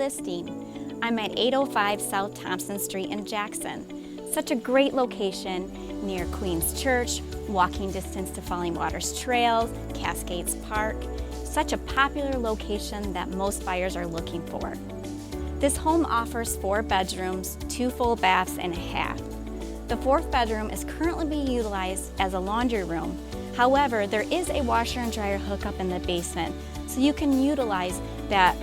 listing. I'm at 805 South Thompson Street in Jackson. Such a great location near Queens Church, walking distance to Falling Waters Trails, Cascades Park. Such a popular location that most buyers are looking for. This home offers 4 bedrooms, 2 full baths, and a half. The 4th bedroom is currently being utilized as a laundry room. However, there is a washer and dryer hookup in the basement, so you can utilize that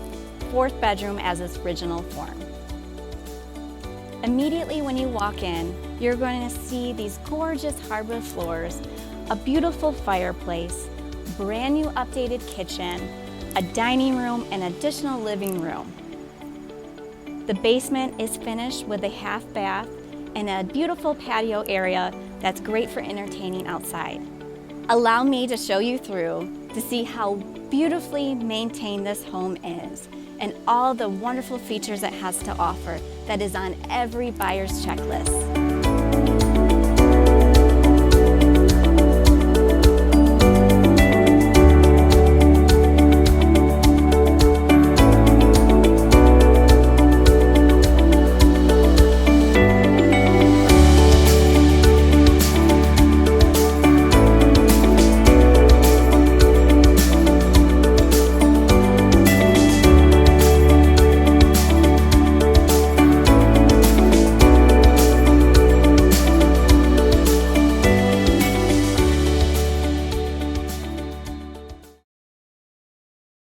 4th bedroom as its original form. Immediately when you walk in, you're going to see these gorgeous hardwood floors, a beautiful fireplace, brand new updated kitchen, a dining room, and additional living room. The basement is finished with a half bath and a beautiful patio area that's great for entertaining outside. Allow me to show you through to see how beautifully maintained this home is and all the wonderful features it has to offer that is on every buyer's checklist.